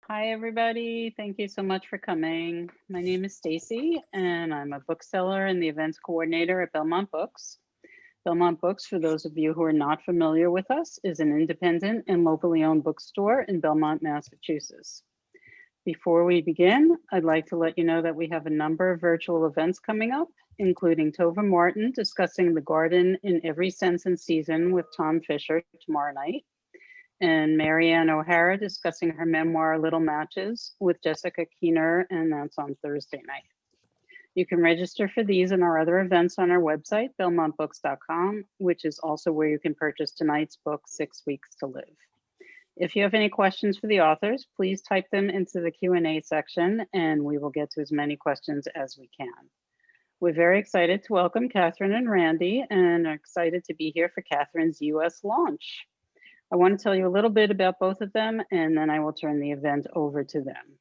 Hi, everybody. Thank you so much for coming. My name is Stacy, and I'm a bookseller and the events coordinator at Belmont Books. Belmont Books, for those of you who are not familiar with us, is an independent and locally owned bookstore in Belmont, Massachusetts. Before we begin, I'd like to let you know that we have a number of virtual events coming up, including Tova Martin discussing the garden in every sense and season with Tom Fisher tomorrow night, and Marianne O'Hara discussing her memoir, Little Matches, with Jessica Keener, and that's on Thursday night. You can register for these and our other events on our website, belmontbooks.com, which is also where you can purchase tonight's book, 6 Weeks to Live. If you have any questions for the authors, please type them into the Q&A section, and we will get to as many questions as we can. We're very excited to welcome Catherine and Randy, and are excited to be here for Catherine's US launch. I want to tell you a little bit about both of them, and then I will turn the event over to them.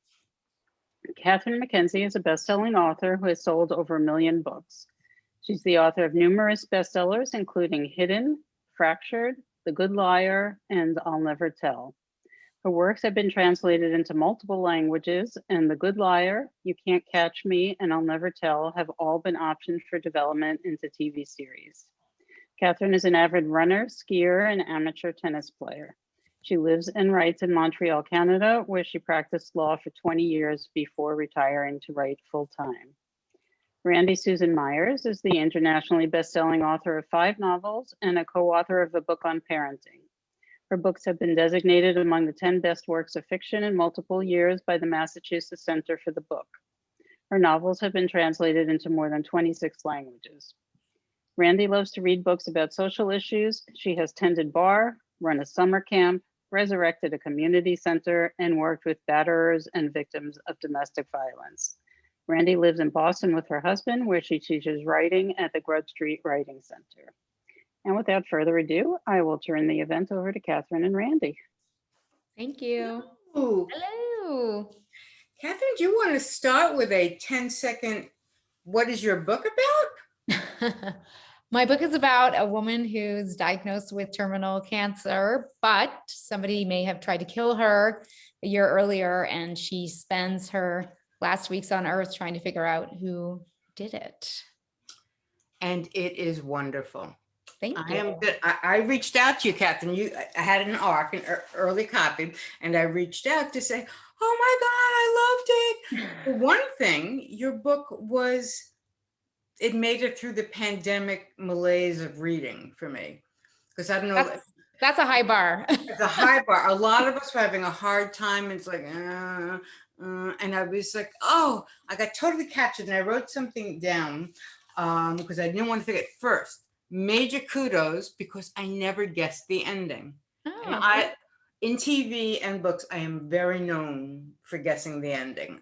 Catherine McKenzie is a best-selling author who has sold over 1 million books. She's the author of numerous bestsellers, including Hidden, Fractured, The Good Liar, and I'll Never Tell. Her works have been translated into multiple languages, and The Good Liar, You Can't Catch Me, and I'll Never Tell have all been optioned for development into TV series. Catherine is an avid runner, skier, and amateur tennis player. She lives and writes in Montreal, Canada, where she practiced law for 20 years before retiring to write full-time. Randy Susan Myers is the internationally best-selling author of 5 novels and a co-author of a book on parenting. Her books have been designated among the 10 best works of fiction in multiple years by the Massachusetts Center for the Book. Her novels have been translated into more than 26 languages. Randy loves to read books about social issues. She has tended bar, run a summer camp, resurrected a community center, and worked with batterers and victims of domestic violence. Randy lives in Boston with her husband, where she teaches writing at the Grub Street Writing Center. And without further ado, I will turn the event over to Catherine and Randy. Thank you. Ooh. Hello. Catherine, do you want to start with a 10-second, what is your book about? My book is about a woman who's diagnosed with terminal cancer, but somebody may have tried to kill her a year earlier, and she spends her last weeks on earth trying to figure out who did it. And it is wonderful. Thank you. I am good. I reached out to you, Catherine. I had an ARC, an early copy, and I reached out to say, oh my God, I loved it. One thing, your book it made it through the pandemic malaise of reading for me. Because I don't know. That's a high bar. It's a high bar. A lot of us were having a hard time. It's like, and I was like, oh, I got totally captured. And I wrote something down because I didn't want to forget. First, major kudos, because I never guessed the ending. Oh, in TV and books, I am very known for guessing the ending.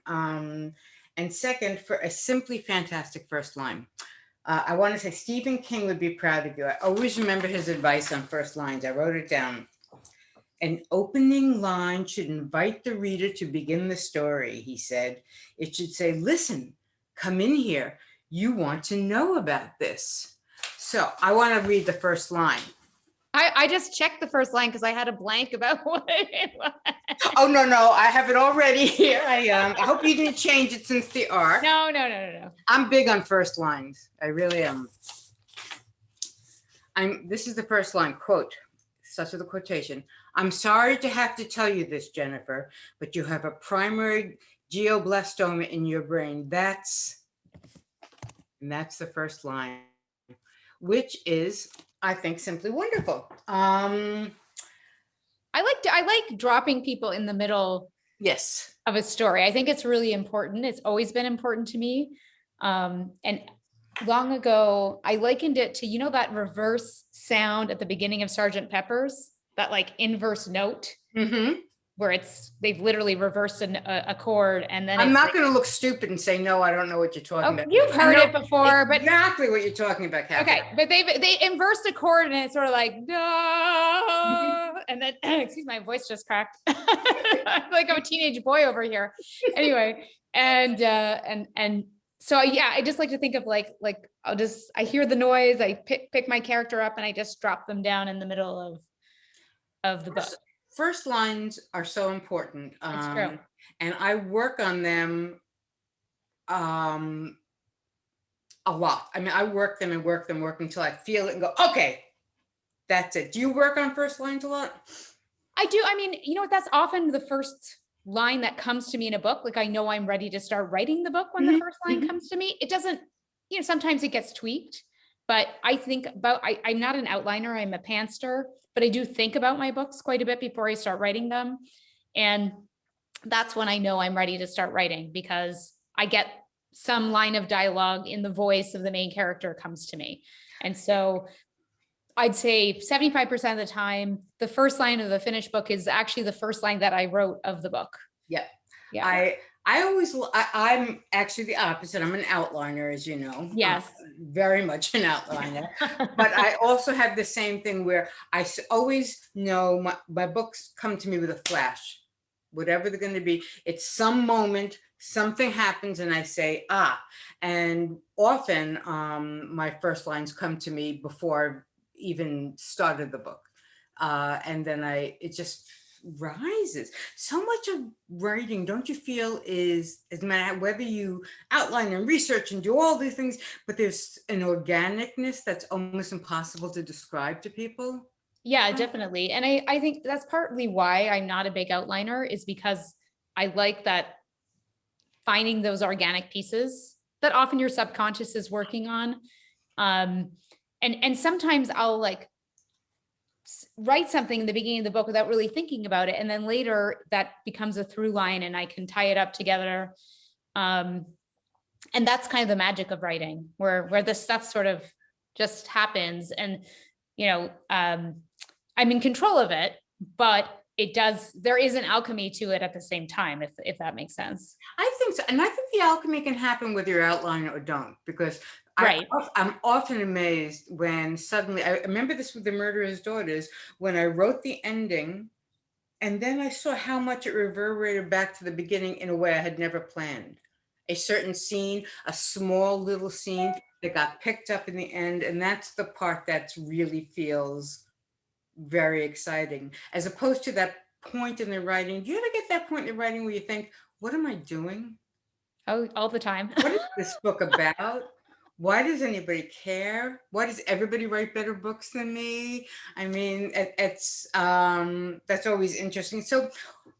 And second, for a simply fantastic first line. I want to say Stephen King would be proud of you. I always remember his advice on first lines. I wrote it down. An opening line should invite the reader to begin the story, he said. It should say, listen, come in here. You want to know about this. So I want to read the first line. I just checked the first line because I had a blank about what it was. Oh, no, I have it already here. I hope you didn't change it since the ARC. No. I'm big on first lines. I really am. This is the first line, quote, such with a quotation. I'm sorry to have to tell you this, Jennifer, but you have a primary glioblastoma in your brain. That's the first line, which is, I think, simply wonderful. I like dropping people in the middle Yes. of a story. I think it's really important. It's always been important to me. And long ago, I likened it to, that reverse sound at the beginning of Sgt. Pepper's, that like inverse note. Mm-hmm. Where they've literally reversed a chord, and then I'm not going to look stupid and say, no, I don't know what you're talking about. You've heard it before, but exactly what you're talking about, Catherine. Okay, but they inversed a chord, and it's sort of like, no, and then, excuse my voice just cracked. Like I'm a teenage boy over here. Anyway, and so yeah, I just like to think of like I hear the noise, I pick my character up, and I just drop them down in the middle of the book. First lines are so important. It's true. and I work on them a lot. I mean, I work them and work them, work until I feel it and go, okay, that's it. Do you work on first lines a lot? I do. I mean, you know, that's often the first line that comes to me in a book. Like I know I'm ready to start writing the book when the first line comes to me. It doesn't, you know, sometimes it gets tweaked, but I think about, I'm not an outliner, I'm a pantser, but I do think about my books quite a bit before I start writing them. And that's when I know I'm ready to start writing, because I get some line of dialogue in the voice of the main character comes to me. And so I'd say 75% of the time, the first line of the finished book is actually the first line that I wrote of the book. Yep. Yeah. I'm actually the opposite. I'm an outliner, as you know. Yes. Very much an outliner. But I also have the same thing where always know my books come to me with a flash, whatever they're going to be. It's some moment, something happens, and I say, ah. And often my first lines come to me before I've even started the book. And then it just rises. So much of writing, don't you feel, is matter whether you outline and research and do all these things, but there's an organicness that's almost impossible to describe to people. Yeah, definitely. And I think that's partly why I'm not a big outliner, is because I like that finding those organic pieces that often your subconscious is working on. And sometimes I'll like write something in the beginning of the book without really thinking about it. And then later that becomes a through line and I can tie it up together. And that's kind of the magic of writing, where the stuff sort of just happens. And, you know, I'm in control of it, but there is an alchemy to it at the same time, if that makes sense. I think so. And I think the alchemy can happen whether you're outlining or don't, because Right. I'm often amazed when suddenly, I remember this with The Murderer's Daughters, when I wrote the ending, and then I saw how much it reverberated back to the beginning in a way I had never planned. A certain scene, a small little scene that got picked up in the end. And that's the part that really feels very exciting, as opposed to that point in the writing. Do you ever get that point in the writing where you think, what am I doing? Oh, all the time. What is this book about? Why does anybody care? Why does everybody write better books than me? I mean, that's always interesting. So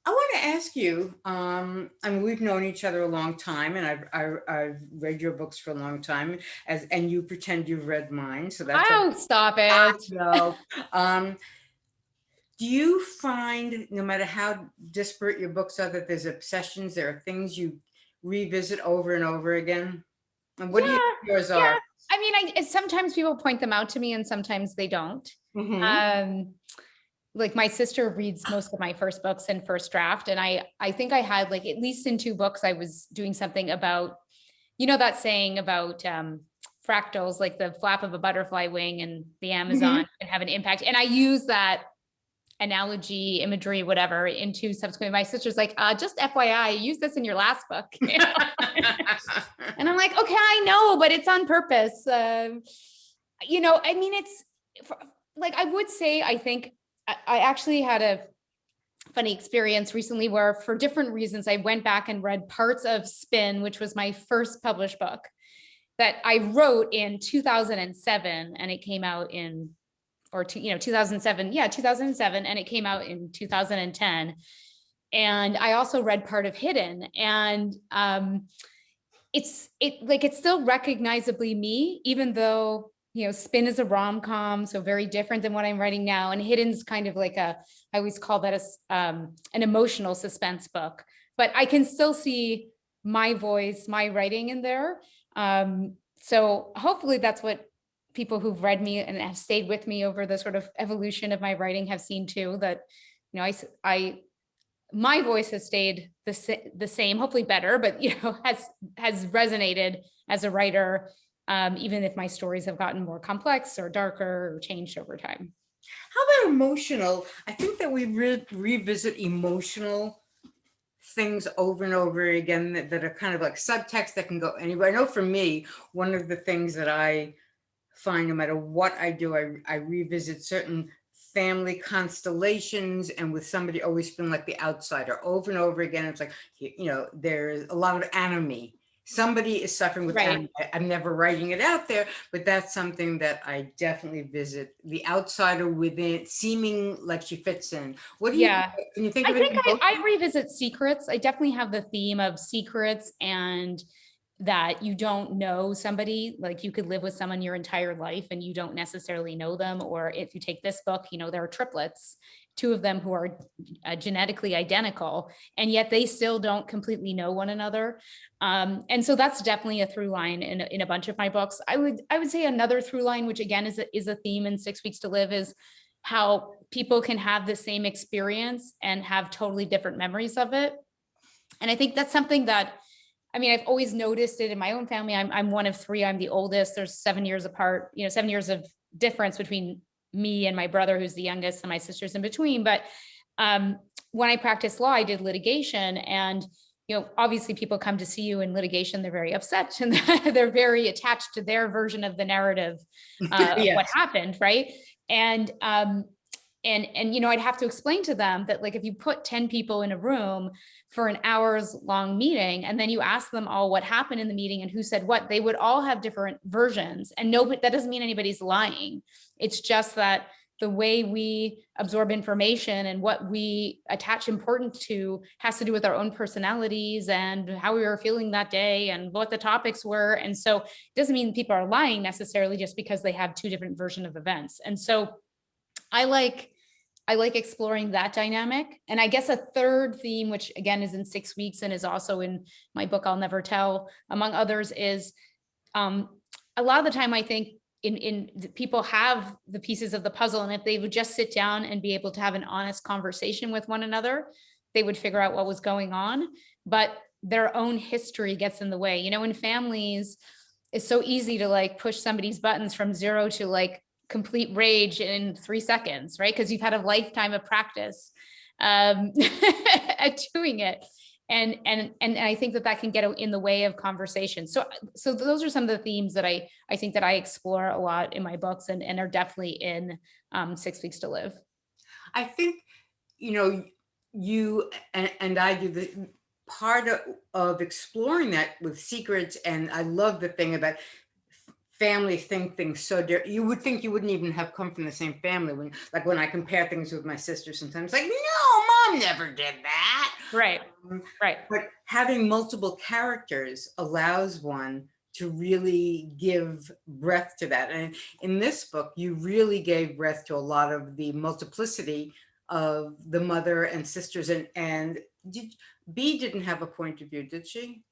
I want to ask you, I mean, we've known each other a long time, and I've read your books for a long time, and you pretend you've read mine. So that's Stop it. no. Do you find, no matter how disparate your books are, that there's obsessions, there are things you revisit over and over again? And what do you think yours are? I mean, sometimes people point them out to me and sometimes they don't. Like my sister reads most of my first books in first draft. And I think I had, like, at least in 2 books, I was doing something about, you know, that saying about fractals, like the flap of a butterfly wing and the Amazon can have an impact. And I use that analogy, imagery, whatever, into subsequent. My sister's like, just FYI, use this in your last book. You know? And I'm like, okay, I know, but it's on purpose. You know, I mean, it's like, I would say, I think I actually had a funny experience recently where, for different reasons, I went back and read parts of Spin, which was my first published book that I wrote in 2007, and it came out in 2007. Yeah, 2007. And it came out in 2010. And I also read part of Hidden, and it's still recognizably me, even though, you know, Spin is a rom-com, so very different than what I'm writing now. And Hidden's kind of like I always call that an emotional suspense book, but I can still see my voice, my writing in there. So hopefully that's what people who've read me and have stayed with me over the sort of evolution of my writing have seen too, that, you know, my voice has stayed the same, hopefully better, but, you know, has resonated as a writer, even if my stories have gotten more complex or darker or changed over time. How about emotional? I think that we revisit emotional things over and over again that are kind of like subtext that can go anywhere. I know for me, one of the things that I find, no matter what I do, I revisit certain family constellations and with somebody always feeling like the outsider over and over again. It's like, there's a lot of enemy. Somebody is suffering with Right. enemy. I'm never writing it out there, but that's something that I definitely visit. The outsider within, seeming like she fits in. What do you, Yeah. can you think I of think anything? I revisit secrets. I definitely have the theme of secrets, and that you don't know somebody, like you could live with someone your entire life and you don't necessarily know them. Or if you take this book, there are triplets, two of them who are genetically identical, and yet they still don't completely know one another. And so that's definitely a through line in a bunch of my books. I would say another through line, which again is a theme in 6 Weeks to Live, is how people can have the same experience and have totally different memories of it. And I think that's something that, I've always noticed it in my own family. I'm one of 3. I'm the oldest. There's 7 years apart, 7 years of difference between me and my brother, who's the youngest, and my sisters in between. But when I practiced law, I did litigation, and obviously people come to see you in litigation, they're very upset and they're very attached to their version of the narrative of what happened, right? And I'd have to explain to them that, like, if you put 10 people in a room for an hour's long meeting, and then you ask them all what happened in the meeting and who said what, they would all have different versions. And that doesn't mean anybody's lying. It's just that the way we absorb information and what we attach importance to has to do with our own personalities and how we were feeling that day and what the topics were. And so it doesn't mean people are lying necessarily just because they have 2 different versions of events. And so I like exploring that dynamic. And I guess a third theme, which again is in 6 weeks and is also in my book, I'll Never Tell, among others, is a lot of the time I think people have the pieces of the puzzle, and if they would just sit down and be able to have an honest conversation with one another, they would figure out what was going on. But their own history gets in the way. In families, it's so easy to like push somebody's buttons from 0 to like complete rage in 3 seconds, right? Because you've had a lifetime of practice at doing it. And I think that can get in the way of conversation. So those are some of the themes that I think that I explore a lot in my books, and are definitely in 6 Weeks to Live. I think, you and I do the part of exploring that with secrets. And I love the thing about families think things so different. You would think you wouldn't even have come from the same family. When I compare things with my sister, sometimes like, no, Mom never did that. Right. Right. But having multiple characters allows one to really give breath to that. And in this book, you really gave breath to a lot of the multiplicity of the mother and sisters. And B didn't have a point of view, did she?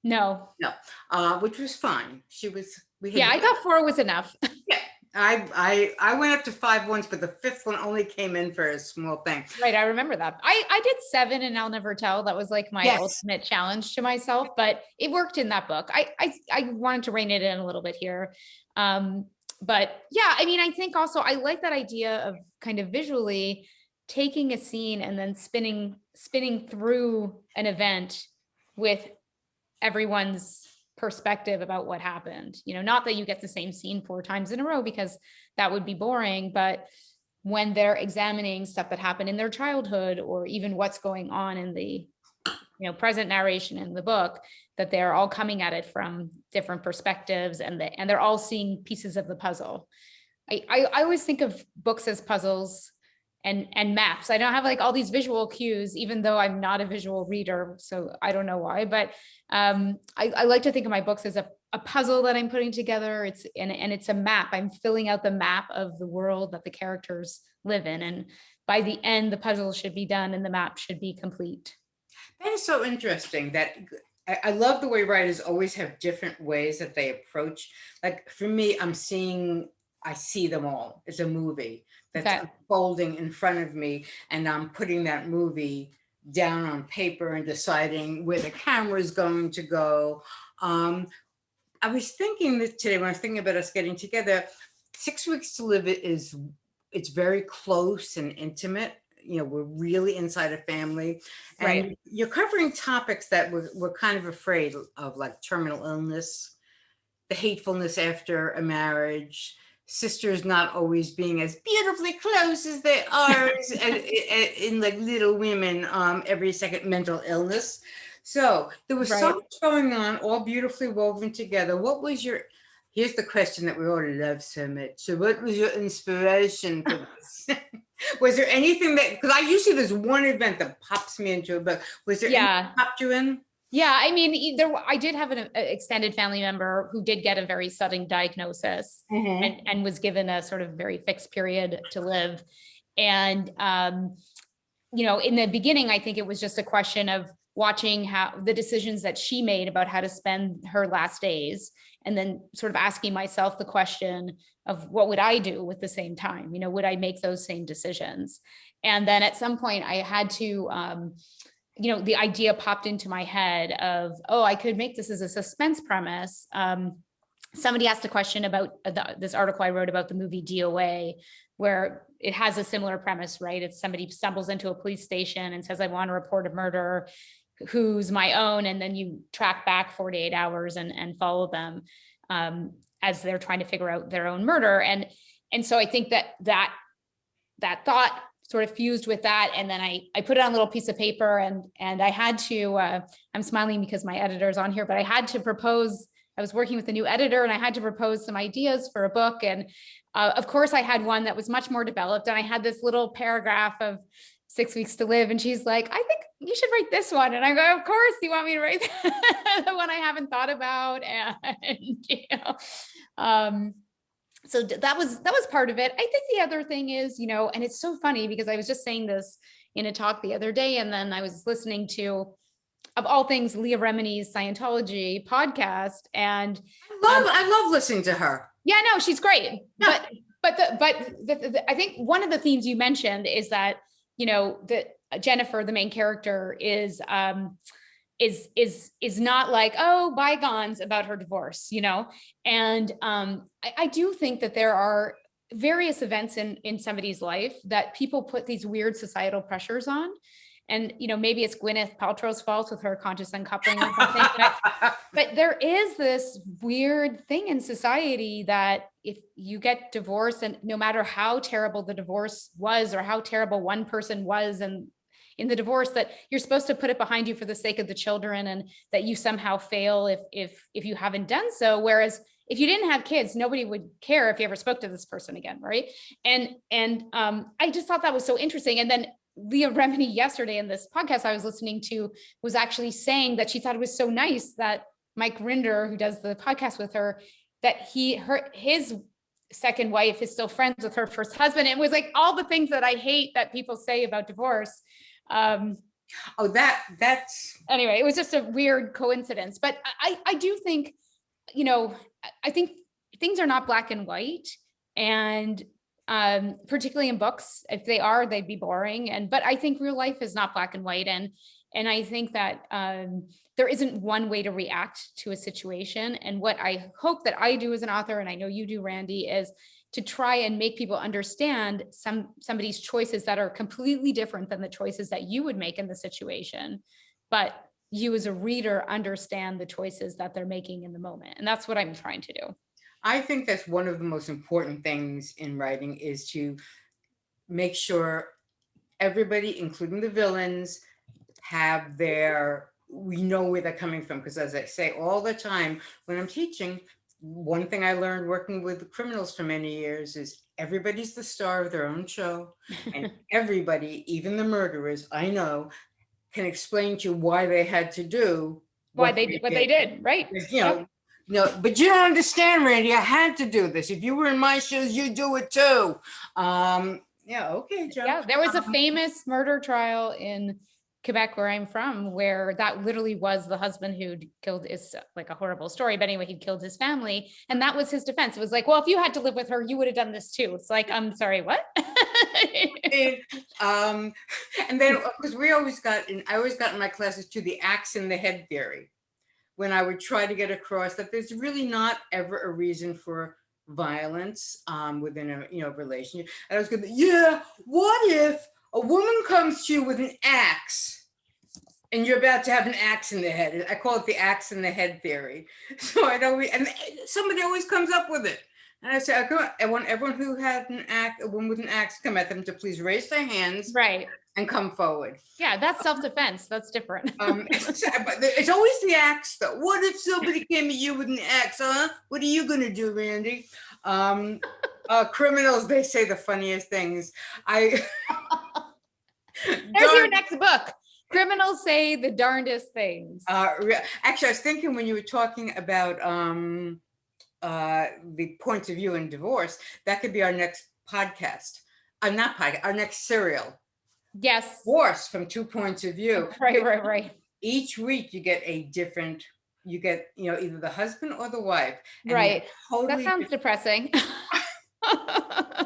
No. Which was fine. I thought 4 was enough. Yeah, I went up to 5 once, but the 5th one only came in for a small thing. Right, I remember that. I did 7 and I'll Never Tell. That was like my ultimate challenge to myself, but it worked in that book. I wanted to rein it in a little bit here. But yeah, I think also I like that idea of kind of visually taking a scene and then spinning through an event with everyone's perspective about what happened. Not that you get the same scene 4 times in a row, because that would be boring, but when they're examining stuff that happened in their childhood, or even what's going on in the present narration in the book, that they're all coming at it from different perspectives, and they're all seeing pieces of the puzzle. I always think of books as puzzles and maps. I don't have like all these visual cues, even though I'm not a visual reader, so I don't know why, but I like to think of my books as a puzzle that I'm putting together. It's a map. I'm filling out the map of the world that the characters live in, and by the end, the puzzle should be done and the map should be complete. That is so interesting. That I love the way writers always have different ways that they approach. Like for me, I see them all. It's a movie that's unfolding in front of me, and I'm putting that movie down on paper and deciding where the camera is going to go. I was thinking that today, when I was thinking about us getting together, 6 Weeks to Live it's very close and intimate. We're really inside a family, and right. You're covering topics that we're kind of afraid of, like terminal illness, the hatefulness after a marriage, sisters not always being as beautifully close as they are in like Little Women, every second mental illness. So there was so Right. much going on, all beautifully woven together. What was your, here's the question that we all love so much. So what was your inspiration for this? Was there anything that, because I usually there's one event that pops me into a book. Was there anything Yeah. that popped you in? Yeah, I mean, I did have an extended family member who did get a very sudden diagnosis and was given a sort of very fixed period to live. And, you know, in the beginning, I think it was just a question of watching how the decisions that she made about how to spend her last days, and then sort of asking myself the question of what would I do with the same time? You know, would I make those same decisions? And then at some point I had to, you know, the idea popped into my head of, oh, I could make this as a suspense premise. Somebody asked a question about this article I wrote about the movie DOA, where it has a similar premise, right? It's somebody stumbles into a police station and says, I want to report a murder, who's my own, and then you track back 48 hours and follow them as they're trying to figure out their own murder. And so I think that thought sort of fused with that. And then I put it on a little piece of paper, and I had to, I'm smiling because my editor's on here, but I had to propose, I was working with a new editor and I had to propose some ideas for a book. And of course I had one that was much more developed, and I had this little paragraph of 6 weeks to live. And she's like, I think you should write this one. And I go, of course, you want me to write the one I haven't thought about. And, you know, so that was part of it. I think the other thing is, you know, and it's so funny because I was just saying this in a talk the other day, and then I was listening to, of all things, Leah Remini's Scientology podcast. And I love listening to her. yeah, no, she's great. Yeah. But I think one of the themes you mentioned is that, you know, that Jennifer, the main character, is not like, oh, bygones about her divorce, you know? And I do think that there are various events in somebody's life that people put these weird societal pressures on. And, you know, maybe it's Gwyneth Paltrow's fault with her conscious uncoupling or something. But there is this weird thing in society that if you get divorced, and no matter how terrible the divorce was or how terrible one person was and in the divorce, that you're supposed to put it behind you for the sake of the children, and that you somehow fail if you haven't done so. Whereas if you didn't have kids, nobody would care if you ever spoke to this person again, right? And I just thought that was so interesting. And then Leah Remini yesterday in this podcast I was listening to was actually saying that she thought it was so nice that Mike Rinder, who does the podcast with her, that his second wife is still friends with her first husband. It was like all the things that I hate that people say about divorce. Oh, that's anyway, it was just a weird coincidence. But I do think, you know, I think things are not black and white, and particularly in books. If they are, they'd be boring. But I think real life is not black and white. And I think that there isn't one way to react to a situation. And what I hope that I do as an author, and I know you do, Randy, is to try and make people understand somebody's choices that are completely different than the choices that you would make in the situation. But you as a reader understand the choices that they're making in the moment. And that's what I'm trying to do. I think that's one of the most important things in writing, is to make sure everybody, including the villains, have we know where they're coming from. Because as I say all the time when I'm teaching, one thing I learned working with criminals for many years is everybody's the star of their own show. And everybody, even the murderers, I know, can explain to you why they had to do what they did, right? You know, no, but you don't understand, Randy. I had to do this. If you were in my shoes, you'd do it too. Yeah, okay, Joe. Yeah, there was a famous murder trial in Quebec, where I'm from, where that literally was the husband who killed, is like a horrible story, but anyway, he killed his family. And that was his defense. It was like, well, if you had to live with her, you would have done this too. It's like, I'm sorry, what? And then, because I always got in my classes to the axe in the head theory, when I would try to get across that there's really not ever a reason for violence within a relationship. And I was going, yeah, what if a woman comes to you with an axe and you're about to have an axe in the head? I call it the axe in the head theory. So and somebody always comes up with it. And I said, I want everyone who had an axe, a woman with an axe, come at them to please raise their hands Right. and come forward. Yeah, that's self-defense. That's different. But it's always the axe, though. What if somebody came at you with an axe, huh? What are you gonna do, Randy? Criminals, they say the funniest things. There's your next book. Criminals say the darndest things. Actually, I was thinking when you were talking about the points of view in divorce, that could be our next podcast. Not podcast, our next serial. Yes. Divorce from 2 points of view. Right. Each week you get a different, either the husband or the wife. Right. Totally that sounds depressing.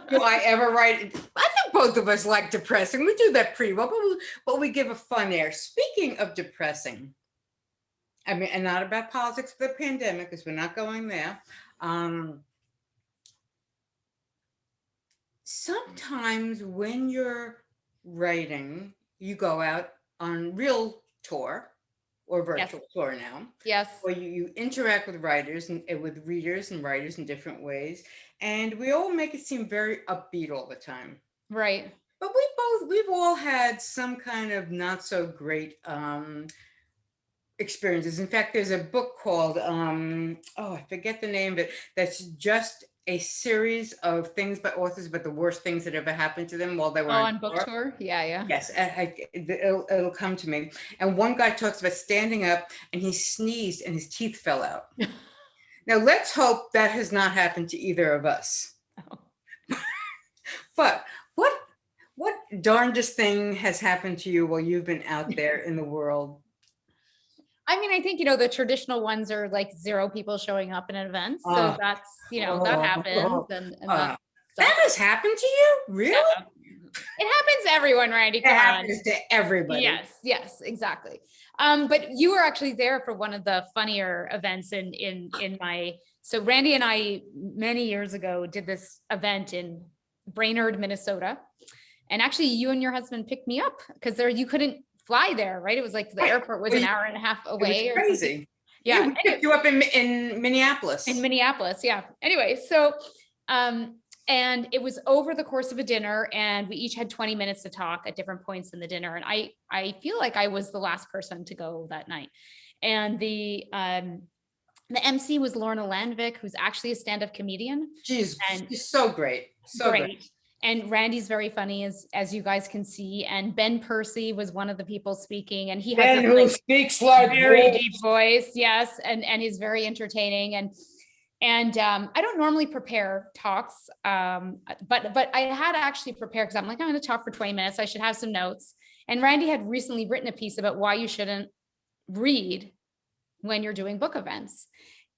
Do I ever write? I think both of us like depressing. We do that pretty well, but we give a fun air. Speaking of depressing, I mean, and not about politics, but the pandemic, because we're not going there. Sometimes when you're writing, you go out on real tour or virtual tour now. Yes. Or you interact with writers and with readers and writers in different ways. And we all make it seem very upbeat all the time. Right. But we've all had some kind of not so great experiences. In fact, there's a book called, I forget the name of it, that's just a series of things by authors, but the worst things that ever happened to them while they were on book tour. Yeah. Yes, it'll come to me. And one guy talks about standing up and he sneezed and his teeth fell out. Now let's hope that has not happened to either of us. Oh. But what darndest thing has happened to you while you've been out there in the world? I mean, I think, the traditional ones are like 0 people showing up in an event. So that's, that happens. And that has happened to you? Really? Yeah. It happens to everyone, Randy. It happens to everybody. Yes, exactly. But you were actually there for one of the funnier events in my, so Randy and I, many years ago, did this event in Brainerd, Minnesota. And actually you and your husband picked me up because you couldn't fly there, right? It was like the airport was an hour and a half away. It was crazy. Yeah. We picked you up in Minneapolis. In Minneapolis, yeah. Anyway, so, and it was over the course of a dinner and we each had 20 minutes to talk at different points in the dinner. And I feel like I was the last person to go that night. And the MC was Lorna Landvik, who's actually a stand-up comedian. She's so great. So great. And Randy's very funny, as you guys can see. And Ben Percy was one of the people speaking, and he has who speaks like very deep voice, yes, and he's very entertaining. And I don't normally prepare talks, but I had actually prepared because I'm like, I'm going to talk for 20 minutes. I should have some notes. And Randy had recently written a piece about why you shouldn't read when you're doing book events.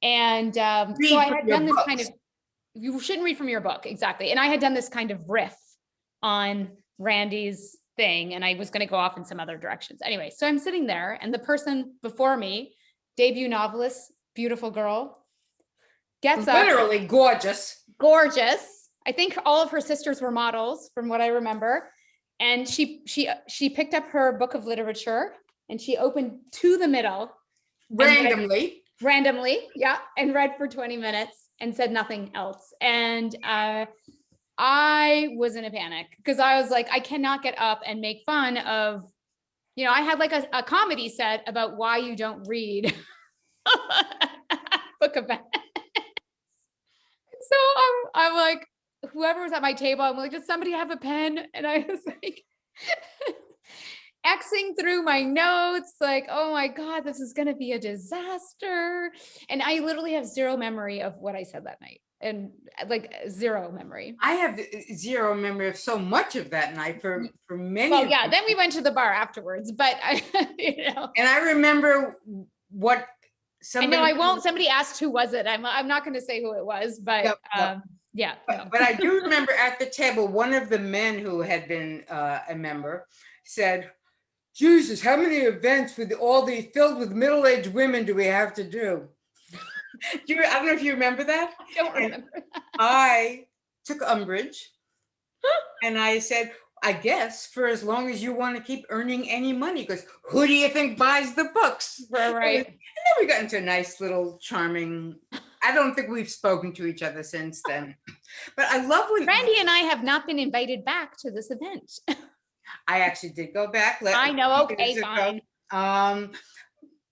And so I had done this kind of. You shouldn't read from your book. Exactly. And I had done this kind of riff on Randy's thing and I was going to go off in some other directions. Anyway, so I'm sitting there and the person before me, debut novelist, beautiful girl, gets up. Literally gorgeous. Gorgeous. I think all of her sisters were models from what I remember. And she picked up her book of literature and she opened to the middle. Randomly, yeah. And read for 20 minutes. And said nothing else. And I was in a panic because I was like, I cannot get up and make fun of, I had like a comedy set about why you don't read book events. So I'm like, whoever was at my table, I'm like, does somebody have a pen? And I was like, Xing through my notes, like, oh my God, this is going to be a disaster. And I literally have 0 memory of what I said that night and like 0 memory. I have 0 memory of so much of that night for many. Well, yeah, then we went to the bar afterwards, but And I remember what somebody. I know I won't, somebody asked who was it. I'm not going to say who it was, but yeah. But I do remember at the table, one of the men who had been a member said, Jesus, how many events with filled with middle-aged women do we have to do? I don't know if you remember that. I don't remember. I took umbrage and I said, I guess for as long as you want to keep earning any money, because who do you think buys the books? Right. And then we got into a nice little charming I don't think we've spoken to each other since then. But I love when Randy and I have not been invited back to this event. I actually did go back. I know, years okay, ago. fine.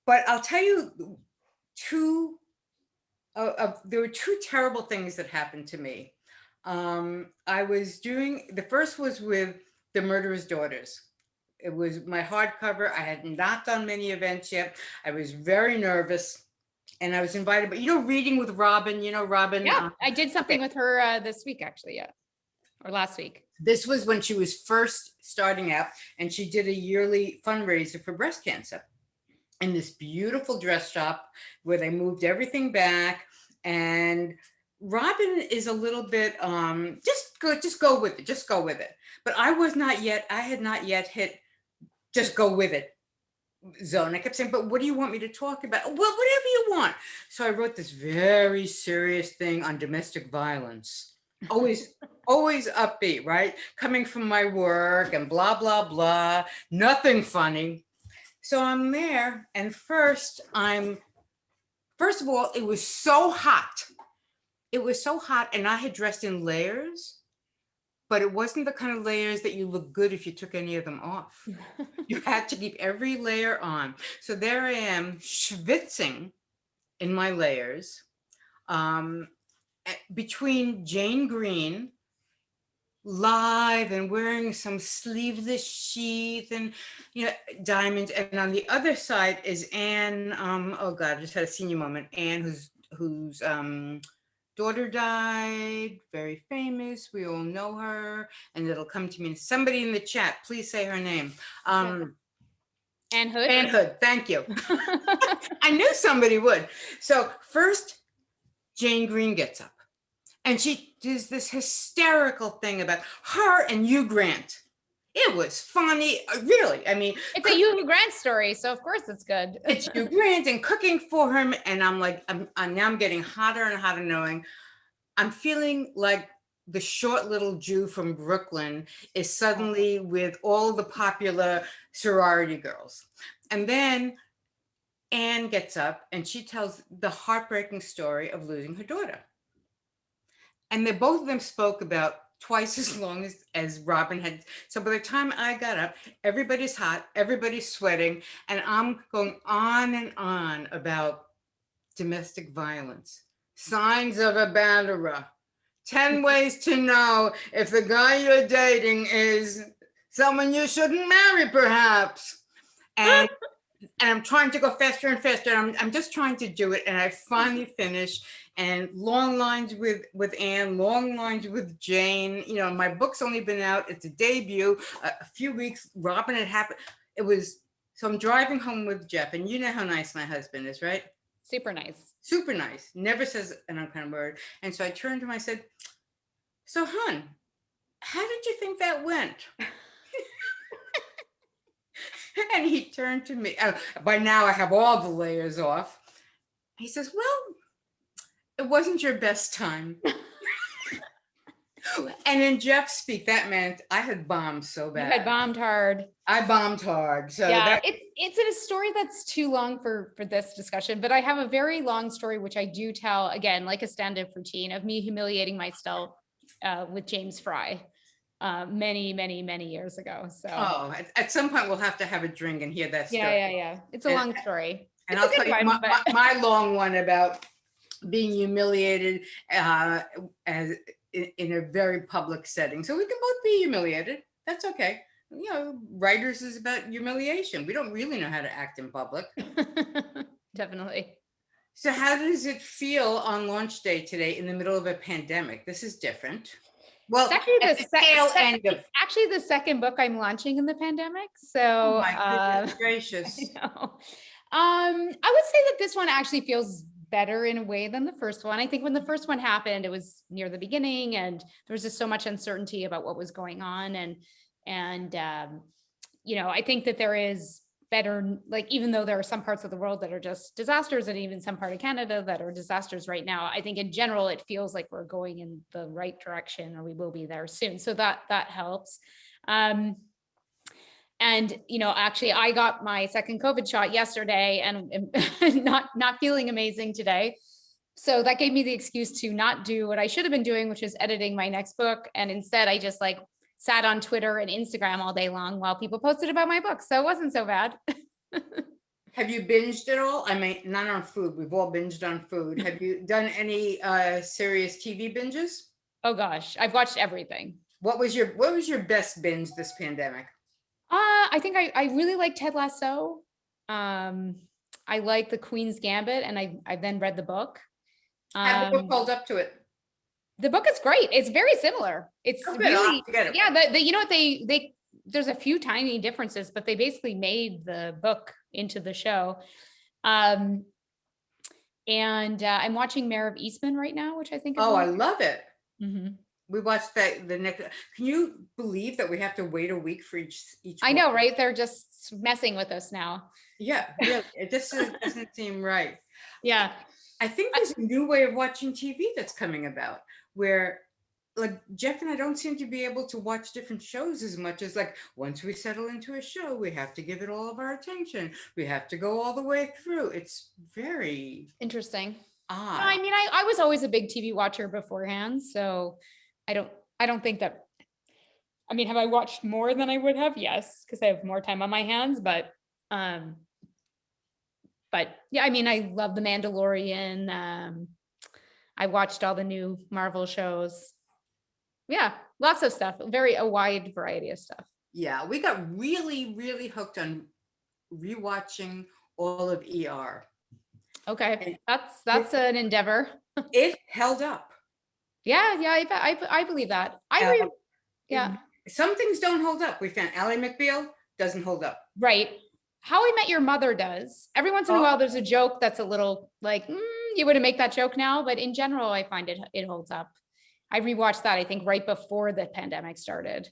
But I'll tell you two. There were two terrible things that happened to me. I was doing the first was with The Murderer's Daughters. It was my hardcover. I had not done many events yet. I was very nervous, and I was invited. But reading with Robin. Robin. Yeah, I did something with her this week, actually. Yeah, or last week. This was when she was first starting out, and she did a yearly fundraiser for breast cancer in this beautiful dress shop where they moved everything back. And Robin is a little bit just go with it. But I had not yet hit just go with it zone. I kept saying, but what do you want me to talk about? Well, whatever you want. So I wrote this very serious thing on domestic violence. Always upbeat, right? Coming from my work and blah, blah, blah. Nothing funny. So I'm there, and first of all, it was so hot. It was so hot, and I had dressed in layers, but it wasn't the kind of layers that you look good if you took any of them off. You had to keep every layer on. So there I am, schwitzing in my layers, between Jane Green, live and wearing some sleeveless sheath and diamonds, and on the other side is Anne. Oh God, I just had a senior moment. Anne, whose daughter died, very famous. We all know her, and it'll come to me. Somebody in the chat, please say her name. Anne Hood. Anne Hood. Thank you. I knew somebody would. So first, Jane Green gets up. And she does this hysterical thing about her and Hugh Grant. It was funny, really. I mean, it's a Hugh Grant story, so of course it's good. It's Hugh Grant and cooking for him, and I'm like, I'm getting hotter and hotter, knowing I'm feeling like the short little Jew from Brooklyn is suddenly with all the popular sorority girls. And then Anne gets up and she tells the heartbreaking story of losing her daughter. And both of them spoke about twice as long as Robin had. So by the time I got up, everybody's hot, everybody's sweating, and I'm going on and on about domestic violence, signs of a batterer, 10 ways to know if the guy you're dating is someone you shouldn't marry, perhaps. And I'm trying to go faster and faster. I'm just trying to do it. And I finally finish. And long lines with Anne, long lines with Jane. My book's only been out. It's a debut. A few weeks, Robin had happened. So I'm driving home with Jeff. And you know how nice my husband is, right? Super nice. Super nice. Never says an unkind word. And so I turned to him, I said, so hon, how did you think that went? And he turned to me. By now I have all the layers off. He says, well, it wasn't your best time. And in Jeff's speak, that meant I had bombed so bad. You had bombed hard. I bombed hard. So yeah, it's a story that's too long for this discussion, but I have a very long story, which I do tell, again, like a stand-up routine of me humiliating myself with James Fry. Many years ago. So at some point we'll have to have a drink and hear that story. Yeah. It's a long story. And I'll tell you my long one about being humiliated as in a very public setting. So we can both be humiliated. That's okay. Writers is about humiliation. We don't really know how to act in public. Definitely. So how does it feel on launch day today in the middle of a pandemic? This is different. Well, it's actually the second book I'm launching in the pandemic. So, oh my goodness gracious. I would say that this one actually feels better in a way than the first one. I think when the first one happened, it was near the beginning, and there was just so much uncertainty about what was going on, and I think that there is better, like, even though there are some parts of the world that are just disasters, and even some part of Canada that are disasters right now, I think in general, it feels like we're going in the right direction, or we will be there soon. So that helps. Actually I got my second COVID shot yesterday, and not feeling amazing today. So that gave me the excuse to not do what I should have been doing, which is editing my next book. And instead I just like sat on Twitter and Instagram all day long while people posted about my book. So it wasn't so bad. Have you binged at all? I mean, not on food. We've all binged on food. Have you done any serious TV binges? Oh gosh, I've watched everything. What was your best binge this pandemic? I think I really like Ted Lasso. I like The Queen's Gambit, and I then read the book. How the book hold up to it? The book is great. It's very similar. It's Oh, good. I'll really, have to get it. yeah. You know what there's a few tiny differences, but they basically made the book into the show. And I'm watching Mare of Eastman right now, which I think is Oh, I really love it. Mhm. We watched that the next. Can you believe that we have to wait a week for each? I know, one? right? They're just messing with us now. Yeah, really. It just doesn't seem right. Yeah. I think there's a new way of watching TV that's coming about where like Jeff and I don't seem to be able to watch different shows as much as like once we settle into a show, we have to give it all of our attention. We have to go all the way through. It's very Interesting. No, odd. I mean, I was always a big TV watcher beforehand, so I don't think that. I mean, have I watched more than I would have? Yes, because I have more time on my hands. But yeah, I mean, I love The Mandalorian. I watched all the new Marvel shows. Yeah, lots of stuff. A wide variety of stuff. Yeah, we got really, really hooked on rewatching all of ER. Okay, that's an endeavor. It held up. Yeah, I believe that. Yeah. Some things don't hold up. We found Ally McBeal doesn't hold up. Right. How I Met Your Mother does. Every once in a while, there's a joke that's a little like, you wouldn't make that joke now, but in general, I find it holds up. I rewatched that, I think, right before the pandemic started.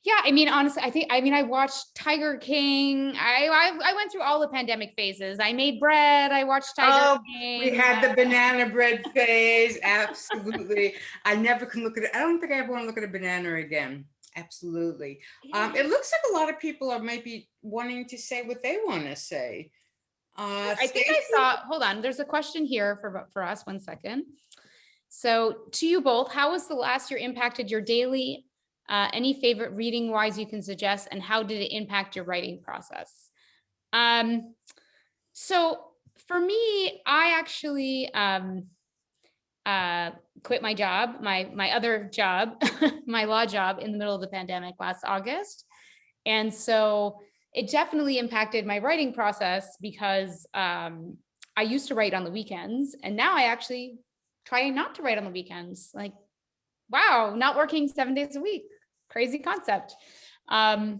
Yeah, I mean, honestly, I watched Tiger King. I went through all the pandemic phases. I made bread. I watched Tiger King. We had the banana bread phase. Absolutely. I never can look at it. I don't think I ever want to look at a banana again. Absolutely. It looks like a lot of people are maybe wanting to say what they want to say. I think I saw, hold on, there's a question here for us, 1 second. So to you both, how has the last year impacted your daily, any favorite reading wise you can suggest, and how did it impact your writing process? So for me, I actually quit my job, my other job, my law job in the middle of the pandemic last August. And so it definitely impacted my writing process because I used to write on the weekends, and now I actually try not to write on the weekends. Like, wow, not working 7 days a week, crazy concept. But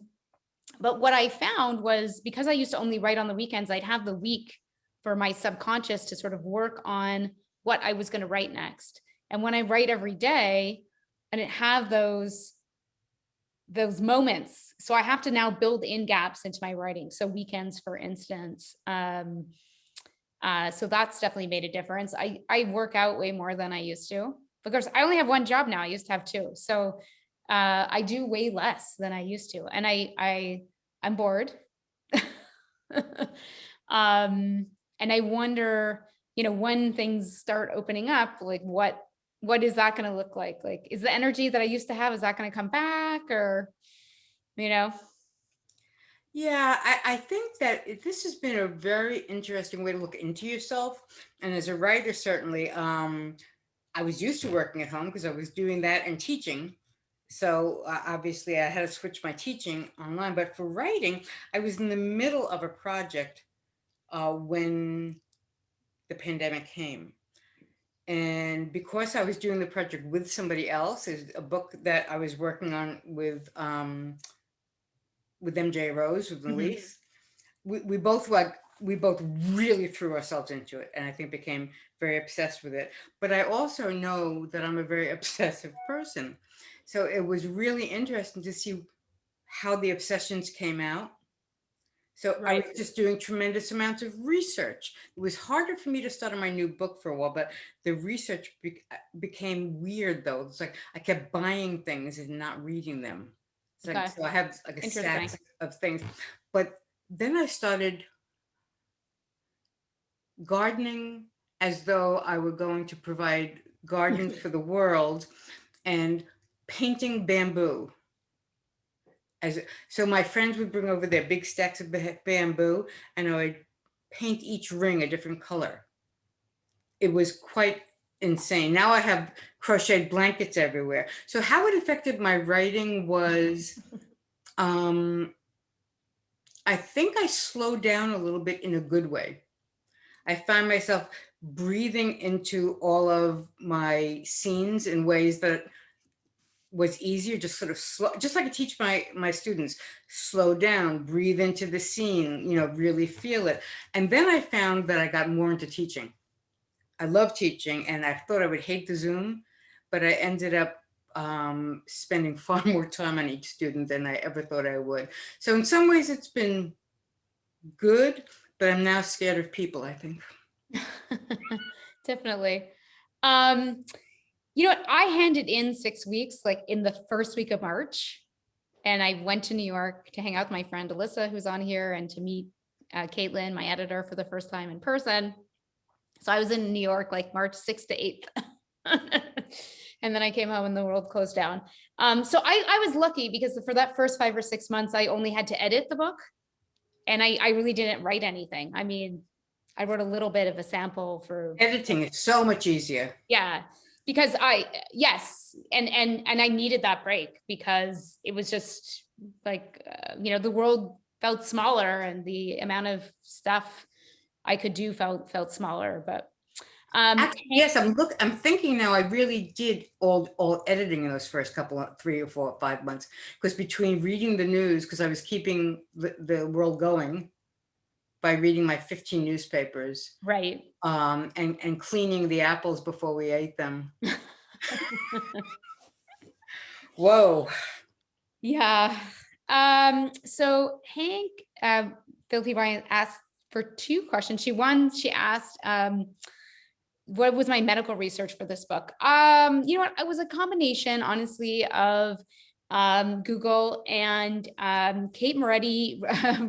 what I found was because I used to only write on the weekends, I'd have the week for my subconscious to sort of work on what I was going to write next. And when I write every day, and it have those moments, so I have to now build in gaps into my writing. So weekends, for instance. So that's definitely made a difference. I work out way more than I used to because I only have one job now. I used to have two. So I do way less than I used to. And I'm bored. And I wonder, when things start opening up, like what is that going to look like? Like, is the energy that I used to have, is that going to come back, or, Yeah, I think that this has been a very interesting way to look into yourself. And as a writer, certainly, I was used to working at home because I was doing that and teaching. So obviously I had to switch my teaching online, but for writing, I was in the middle of a project when the pandemic came. And because I was doing the project with somebody else, is a book that I was working on with MJ Rose, with Elise. We both really threw ourselves into it, and I think became very obsessed with it. But I also know that I'm a very obsessive person. So it was really interesting to see how the obsessions came out. So I was just doing tremendous amounts of research. It was harder for me to start on my new book for a while, but the research became weird though. It's like I kept buying things and not reading them. It's like, so I have like a stack of things. But then I started gardening as though I were going to provide gardens for the world, and painting bamboo. So my friends would bring over their big stacks of bamboo, and I would paint each ring a different color. It was quite insane. Now I have crocheted blankets everywhere. So how it affected my writing was, I think I slowed down a little bit in a good way. I found myself breathing into all of my scenes in ways that was easier, just sort of slow, just like I teach my students, slow down, breathe into the scene, really feel it. And then I found that I got more into teaching. I love teaching, and I thought I would hate the Zoom, but I ended up spending far more time on each student than I ever thought I would. So in some ways it's been good, but I'm now scared of people, I think. Definitely. You know what? I handed in 6 weeks, like in the first week of March, and I went to New York to hang out with my friend Alyssa, who's on here, and to meet Caitlin, my editor, for the first time in person. So I was in New York like March 6th to 8th. And then I came home and the world closed down. So I was lucky because for that first 5 or 6 months, I only had to edit the book. And I really didn't write anything. I mean, I wrote a little bit of a sample for Editing is so much easier. Yeah, because yes, and I needed that break because it was just like the world felt smaller and the amount of stuff I could do felt smaller. But Actually, yes, I'm thinking now I really did all editing in those first couple of 3 or 4 or 5 months, because between reading the news, because I was keeping the world going by reading my 15 newspapers, right, and cleaning the apples before we ate them. Whoa. Yeah. So Hank, Philippi Bryant asked for 2 questions. She asked, what was my medical research for this book? You know what? It was a combination, honestly, of Google and Kate Moretti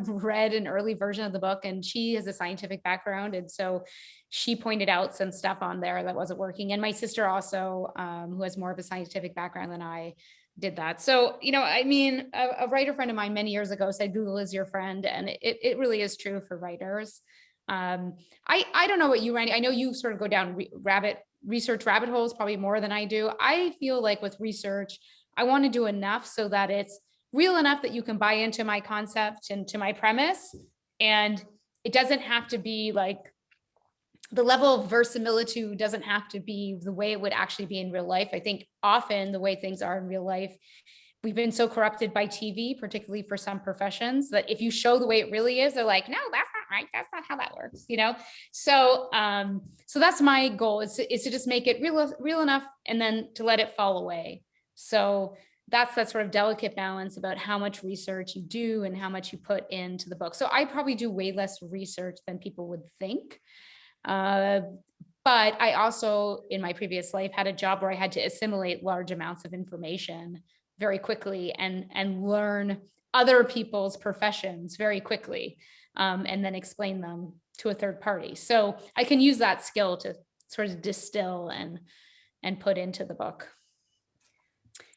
read an early version of the book, and she has a scientific background. And so she pointed out some stuff on there that wasn't working. And my sister also, who has more of a scientific background than I, did that. So, I mean, a writer friend of mine many years ago said, Google is your friend. And it really is true for writers. I don't know what you, Randy, I know you sort of go down research rabbit holes probably more than I do. I feel like with research, I want to do enough so that it's real enough that you can buy into my concept and to my premise. And it doesn't have to be like, the level of verisimilitude doesn't have to be the way it would actually be in real life. I think often the way things are in real life, we've been so corrupted by TV, particularly for some professions, that if you show the way it really is, they're like, no, that's not right. That's not how that works, So, so that's my goal, is to just make it real enough, and then to let it fall away. So that's that sort of delicate balance about how much research you do and how much you put into the book. So I probably do way less research than people would think. But I also, in my previous life, had a job where I had to assimilate large amounts of information very quickly and learn other people's professions very quickly, and then explain them to a third party. So I can use that skill to sort of distill and put into the book.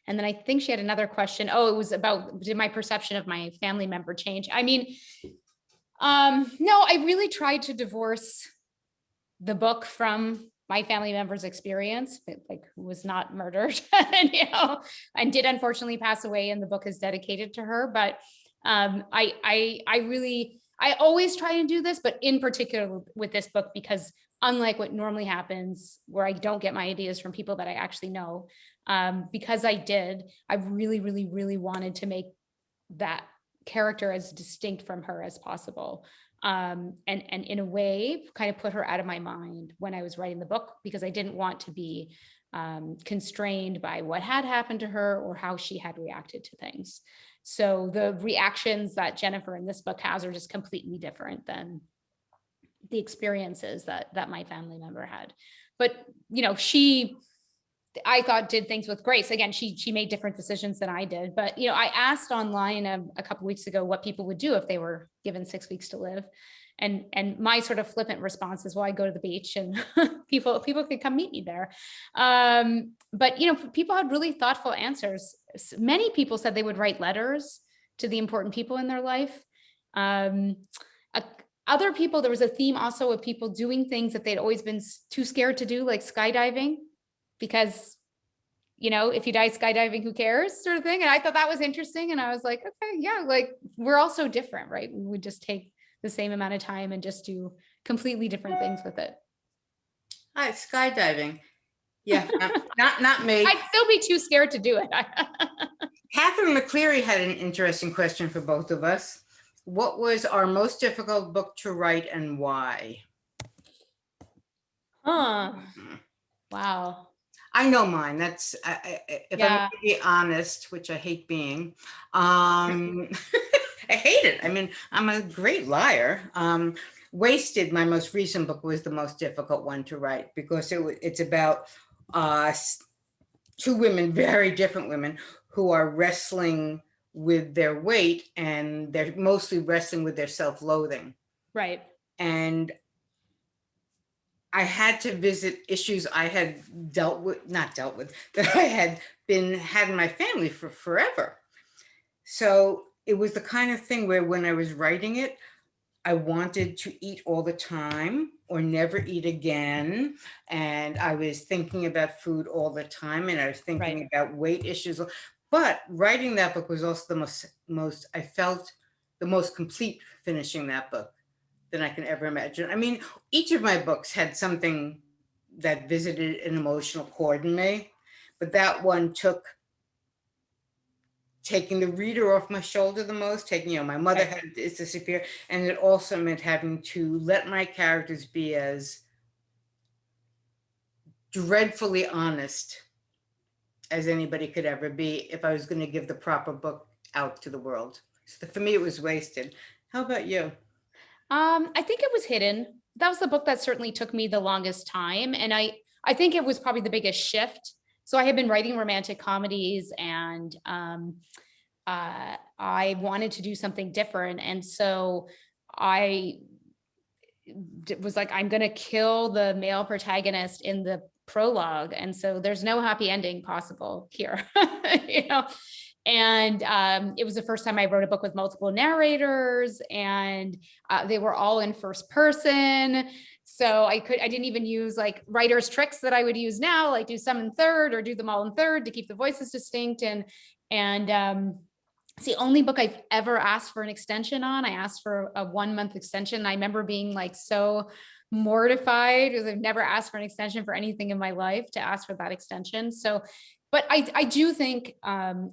And then I think she had another question. Oh, it was about, did my perception of my family member change? I mean, no, I really tried to divorce the book from my family member's experience, like who was not murdered, and did unfortunately pass away, and the book is dedicated to her. But I always try and do this, but in particular with this book, because unlike what normally happens, where I don't get my ideas from people that I actually know, because I really, really, really wanted to make that character as distinct from her as possible. And in a way kind of put her out of my mind when I was writing the book, because I didn't want to be constrained by what had happened to her or how she had reacted to things. So the reactions that Jennifer in this book has are just completely different than the experiences that my family member had. But, she, I thought, did things with grace. Again, she made different decisions than I did. But, I asked online a couple of weeks ago what people would do if they were given 6 weeks to live. And my sort of flippant response is, well, I go to the beach and people could come meet me there. But, people had really thoughtful answers. Many people said they would write letters to the important people in their life. Other people, there was a theme also of people doing things that they'd always been too scared to do, like skydiving, because, if you die skydiving, who cares, sort of thing. And I thought that was interesting. And I was like, okay, yeah, like we're all so different, right? We would just take the same amount of time and just do completely different things with it. Hi, skydiving. Yeah, not me. I'd still be too scared to do it. Catherine McCleary had an interesting question for both of us. What was our most difficult book to write and why? Wow. I know mine. That's if I'm going to be honest, which I hate being. I hate it. I mean, I'm a great liar. Wasted, my most recent book, was the most difficult one to write because it's about two women, very different women, who are wrestling with their weight, and they're mostly wrestling with their self-loathing. Right. And I had to visit issues I had not dealt with, that I had had in my family for forever. So it was the kind of thing where when I was writing it, I wanted to eat all the time or never eat again. And I was thinking about food all the time, and I was thinking about weight issues. But writing that book was also the most, I felt the most complete finishing that book than I can ever imagine. I mean, each of my books had something that visited an emotional chord in me, but that one took taking the reader off my shoulder the most, my mother had disappeared, and it also meant having to let my characters be as dreadfully honest as anybody could ever be if I was going to give the proper book out to the world. So for me, it was Wasted. How about you? I think it was Hidden. That was the book that certainly took me the longest time. And I think it was probably the biggest shift. So I had been writing romantic comedies, and I wanted to do something different. And so I was like, I'm going to kill the male protagonist in the prologue. And so there's no happy ending possible here, And it was the first time I wrote a book with multiple narrators, and they were all in first person. So I didn't even use like writer's tricks that I would use now, like do some in third or do them all in third to keep the voices distinct. And it's the only book I've ever asked for an extension on. I asked for a 1-month extension. I remember being like so mortified because I've never asked for an extension for anything in my life, to ask for that extension. So, but I do think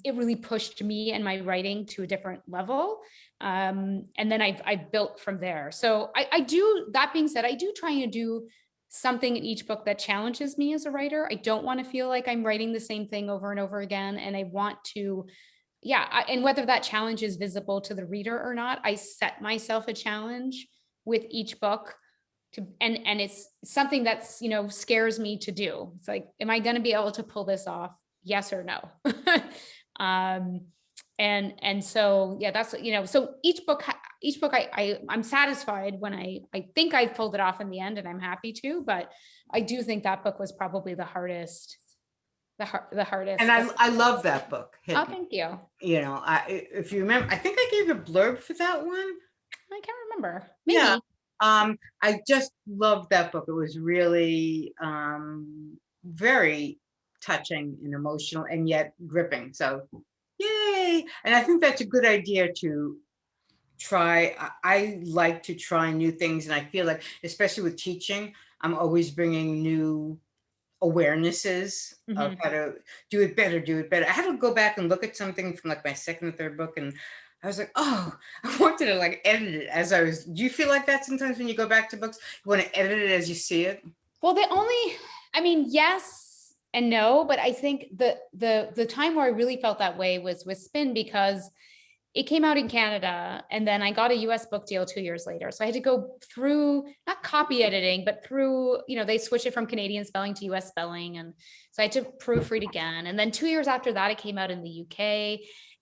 it really pushed me and my writing to a different level. And then I've built from there. So I do, that being said, I do try and do something in each book that challenges me as a writer. I don't want to feel like I'm writing the same thing over and over again. And I want to, and whether that challenge is visible to the reader or not, I set myself a challenge with each book and it's something that's, scares me to do. It's like, am I going to be able to pull this off? Yes or no? And so, that's, so each book I'm satisfied when I think I've pulled it off in the end, and I'm happy to, but I do think that book was probably the hardest. The hardest. And I love that book. Oh, thank you. If you remember, I think I gave a blurb for that one. I can't remember. Maybe. Yeah. I just loved that book. It was really very touching and emotional, and yet gripping. So yay. And I think that's a good idea to try. I like to try new things. And I feel like, especially with teaching, I'm always bringing new awarenesses of how to do it better. I had to go back and look at something from like my second or third book, and I was like, oh, I wanted to like edit it as I was. Do you feel like that sometimes when you go back to books, you want to edit it as you see it? Well, yes and no, but I think the time where I really felt that way was with Spin, because it came out in Canada, and then I got a US book deal 2 years later. So I had to go through, not copy editing, but through, they switched it from Canadian spelling to US spelling. And so I had to proofread again. And then 2 years after that, it came out in the UK.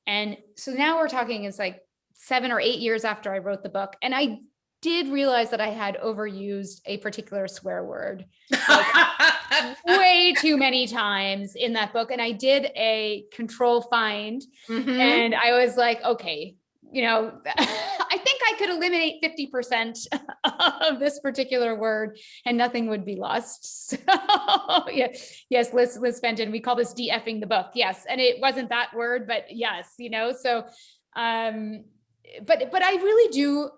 And so now we're talking, it's like 7 or 8 years after I wrote the book. And I did realize that I had overused a particular swear word way too many times in that book. And I did a control find Mhm. and I was like, okay, you know, I think I could eliminate 50% of this particular word and nothing would be lost. So yeah, yes, Liz Fenton, we call this de-effing the book. Yes. And it wasn't that word, but yes, you know, so, but I really do,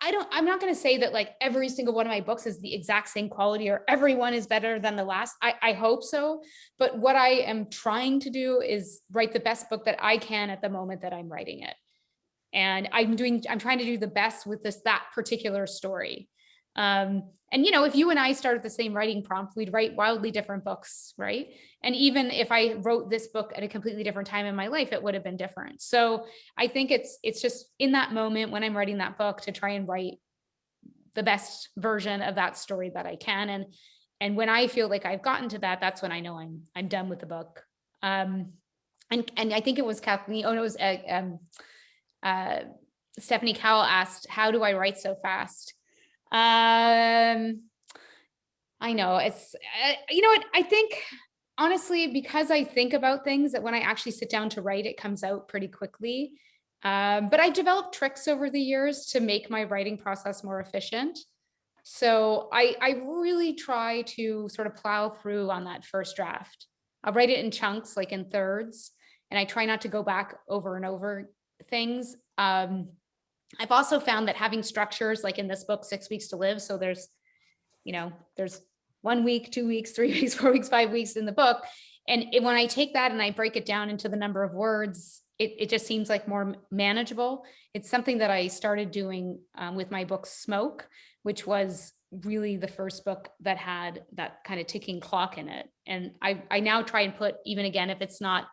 I'm not going to say that like every single one of my books is the exact same quality or everyone is better than the last. I hope so. But what I am trying to do is write the best book that I can at the moment that I'm writing it. And I'm trying to do the best with that particular story. And, you know, if you and I started the same writing prompt, we'd write wildly different books, right? And even if I wrote this book at a completely different time in my life, it would have been different. So I think it's just in that moment when I'm writing that book to try and write the best version of that story that I can. And when I feel like I've gotten to that, that's when I know I'm done with the book. And I think it was Kathleen, oh no, it was Stephanie Cowell asked, how do I write so fast? I know it's, you know what, I think honestly, because I think about things that when I actually sit down to write, it comes out pretty quickly. But I developed tricks over the years to make my writing process more efficient. So I really try to sort of plow through on that first draft. I'll write it in chunks, like in thirds, and I try not to go back over and over things. I've also found that having structures, like in this book, 6 Weeks to Live. So there's 1 week, 2 weeks, 3 weeks, 4 weeks, 5 weeks in the book. And when I take that and I break it down into the number of words, it just seems like more manageable. It's something that I started doing with my book Smoke, which was really the first book that had that kind of ticking clock in it. And I now try and put, even again, if it's not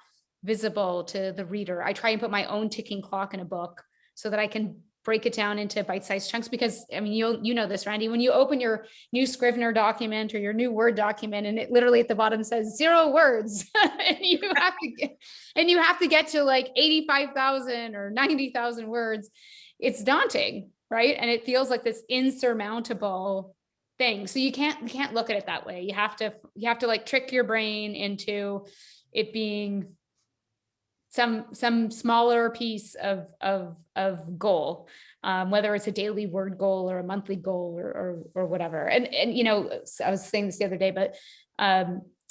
visible to the reader, I try and put my own ticking clock in a book so that I can break it down into bite-sized chunks. Because I mean, you know this, Randy, when you open your new Scrivener document or your new Word document, and it literally at the bottom says 0 words, and you have to get to like 85,000 or 90,000 words, it's daunting, right? And it feels like this insurmountable thing. So you can't look at it that way. You have to like trick your brain into it being some smaller piece of goal, whether it's a daily word goal or a monthly goal or whatever. And you know, I was saying this the other day, but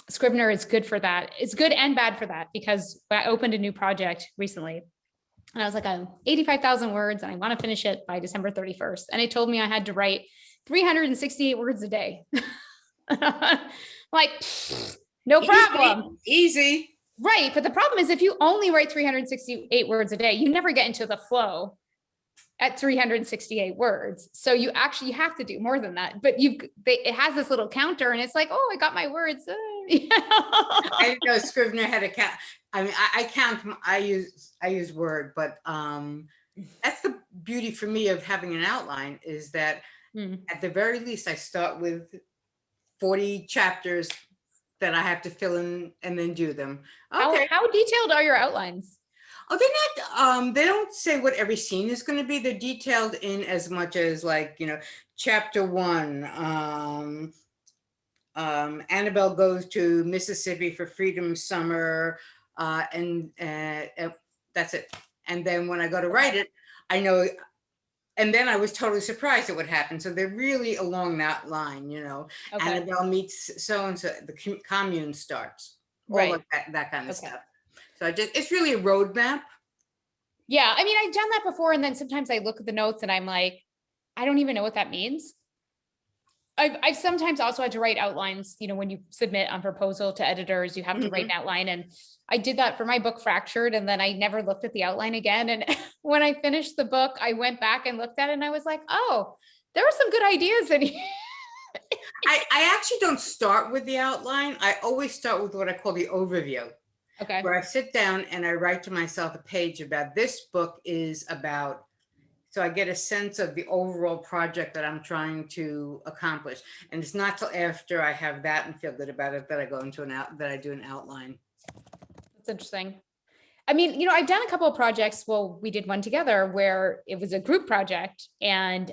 Scrivener is good for that. It's good and bad for that, because I opened a new project recently and I was like, I'm 85,000 words and I want to finish it by December 31st. And it told me I had to write 368 words a day. Like, no problem. Easy. Right. But the problem is if you only write 368 words a day, you never get into the flow at 368 words. So you have to do more than that. But it has this little counter and it's like, oh, I got my words. I didn't know Scrivener had a count. I mean, I count, I use Word, but that's the beauty for me of having an outline, is that at the very least, I start with 40 chapters that I have to fill in and then do them. Okay. How detailed are your outlines? Oh, they're not, they don't say what every scene is going to be. They're detailed in as much as, like, you know, chapter 1, Annabelle goes to Mississippi for Freedom Summer, and that's it. And then when I go to write it, I know, and then I was totally surprised at what happened. So they're really along that line, you know. Okay. Annabelle meets so-and-so, the commune starts, all of that kind of stuff. So it's really a roadmap. Yeah, I mean, I've done that before, and then sometimes I look at the notes and I'm like, I don't even know what that means. I've sometimes also had to write outlines, you know, when you submit on proposal to editors, you have to write an outline. And I did that for my book Fractured, and then I never looked at the outline again. And when I finished the book, I went back and looked at it and I was like, oh, there were some good ideas in here. I actually don't start with the outline. I always start with what I call the overview. Okay. Where I sit down and I write to myself a page about this book is about, so I get a sense of the overall project that I'm trying to accomplish. And it's not till after I have that and feel good about it that I go into that I do an outline. That's interesting. I mean, you know, I've done a couple of projects. Well, we did one together where it was a group project, and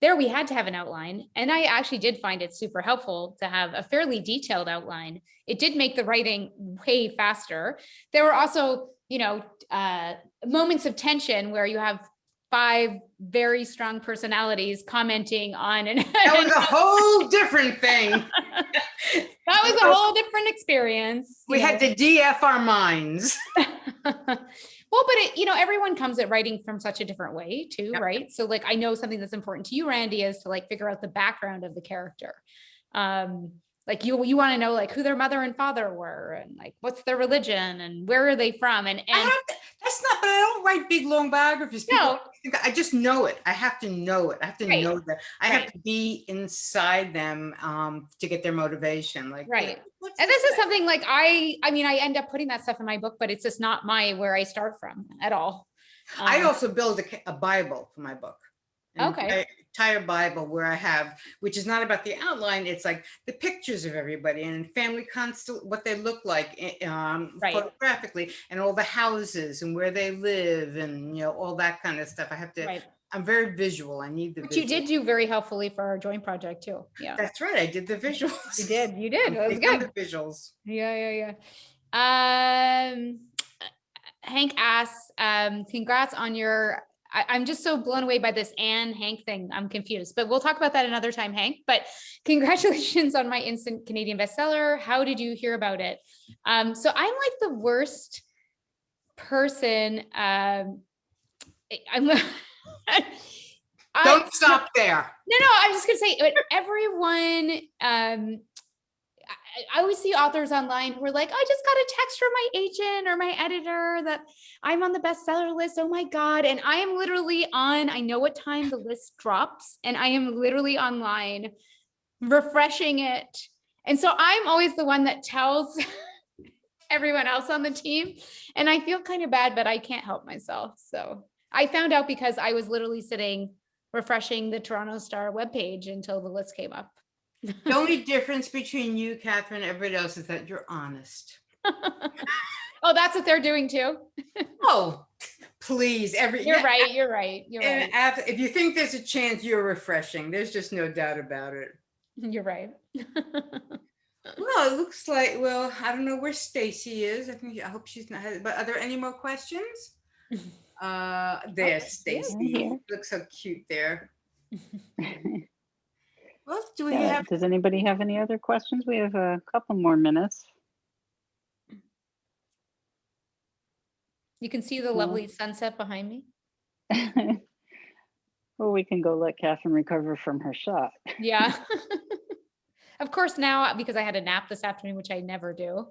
there we had to have an outline. And I actually did find it super helpful to have a fairly detailed outline. It did make the writing way faster. There were also, you know, moments of tension where you have 5 very strong personalities commenting on an That was a whole different thing. that was a whole different experience. We had to DF our minds. Well, but it, you know, everyone comes at writing from such a different way too, Yep. right? So like, I know something that's important to you, Randy, is to like figure out the background of the character. Like you want to know like who their mother and father were, and like what's their religion and where are they from, and That's not, but I don't write big long biographies. People No. think I just know it. I have to know it. I have to Right. know that. I have Right. to be inside them to get their motivation. Like, Right. what's And this is about? something like I mean, I end up putting that stuff in my book, but it's just not where I start from at all. I also build a Bible for my book. An Okay. entire Bible where I have, which is not about the outline. It's like the pictures of everybody and family what they look like Right. photographically, and all the houses and where they live, and you know all that kind of stuff. I have to. Right. I'm very visual. I need the. Which you visual. did do very helpfully for our joint project too. Yeah. That's right. I did the visuals. You did. You did. I'm That was big on good. the visuals. Yeah. Hank asks, congrats on your, I'm just so blown away by this Anne Hank thing. I'm confused, but we'll talk about that another time, Hank. But congratulations on my instant Canadian bestseller. How did you hear about it? So I'm like the worst person. I'm Don't stop there. No, I'm just gonna say, everyone, I always see authors online who are like, I just got a text from my agent or my editor that I'm on the bestseller list. Oh my God. And I am literally I know what time the list drops, and I am literally online refreshing it. And so I'm always the one that tells everyone else on the team. And I feel kind of bad, but I can't help myself. So I found out because I was literally sitting refreshing the Toronto Star webpage until the list came up. The only difference between you, Catherine, and everybody else is that you're honest. Oh, that's what they're doing too. Oh, please. You're right. You're right. And if you think there's a chance, you're refreshing. There's just no doubt about it. You're right. Well, it looks like, well, I don't know where Stacy is. I hope she's not, but are there any more questions? There's Stacy. Here. Looks so cute there. Well, do we Yeah, have, does anybody have any other questions? We have a couple more minutes. You can see the lovely sunset behind me. Or we can go let Catherine recover from her shot. Yeah. Of course, now because I had a nap this afternoon, which I never do,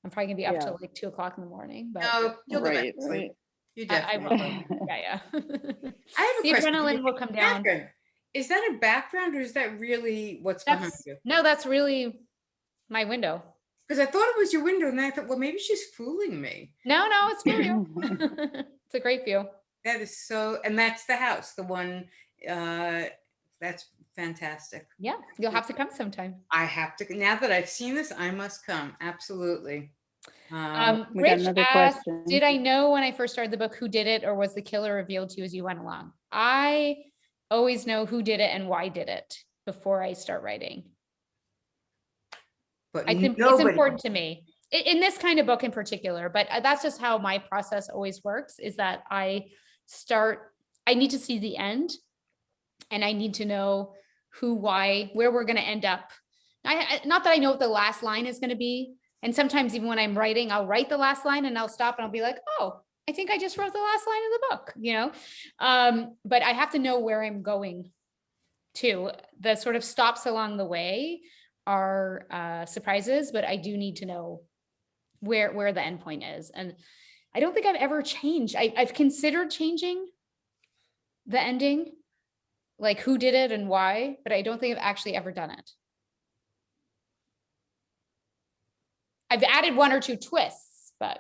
I'm probably gonna be up Yeah. till like 2 o'clock in the morning. But no, you'll go back Right, to sleep. right. You I definitely will. will. Yeah. I have a The question. adrenaline will come down. Catherine, is that a background or is that really what's behind you? No, that's really my window. Because I thought it was your window, and I thought, well, maybe she's fooling me. No, it's for you. It's a great view. That is so, and that's the house, the one, that's fantastic. Yeah, you'll have to come sometime. I have to, now that I've seen this, I must come, absolutely. We got Rich another asked, question. did I know when I first started the book who did it, or was the killer revealed to you as you went along? I always know who did it and why did it before I start writing. But I think it's nobody- important to me in this kind of book in particular, but that's just how my process always works, is that I need to see the end, and I need to know who, why, where we're going to end up. Not that I know what the last line is going to be. And sometimes even when I'm writing, I'll write the last line and I'll stop and I'll be like, oh, I think I just wrote the last line of the book, you know? But I have to know where I'm going to. The sort of stops along the way are surprises, but I do need to know where the end point is. And I don't think I've ever changed. I've considered changing the ending, like who did it and why, but I don't think I've actually ever done it. I've added 1 or 2 twists, but.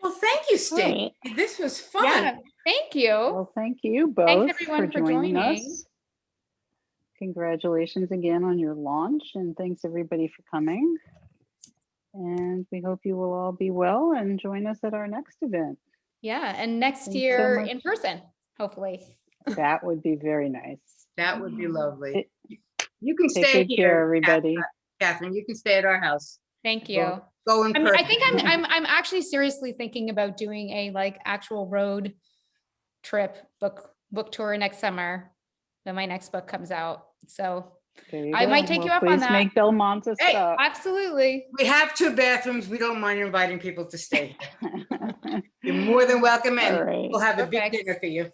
Well, thank you, Stacey. Right. This was fun. Yeah, thank you. Well, thank you both everyone for joining joining. us. Congratulations again on your launch, and thanks everybody for coming. And we hope you will all be well and join us at our next event. Yeah, and next Thanks so year much. in person, hopefully. That would be very nice. That would be lovely. It- You can Take stay good care, here, everybody. Catherine. You can stay at our house. Thank you. Go in I mean, I person. think I'm actually seriously thinking about doing a like actual road trip book tour next summer when my next book comes out. So There you I go. might take Well, you up on please that. make Belmont a Hey, stop. absolutely. We have 2 bathrooms. We don't mind inviting people to stay. You're more than welcome in. All right. We'll have a big Perfect. dinner for you.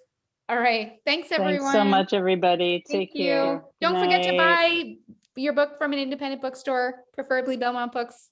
All right. Thanks everyone. Thanks so much, everybody. Thank Take you. care. Don't Good forget to night. buy your book from an independent bookstore, preferably Belmont Books.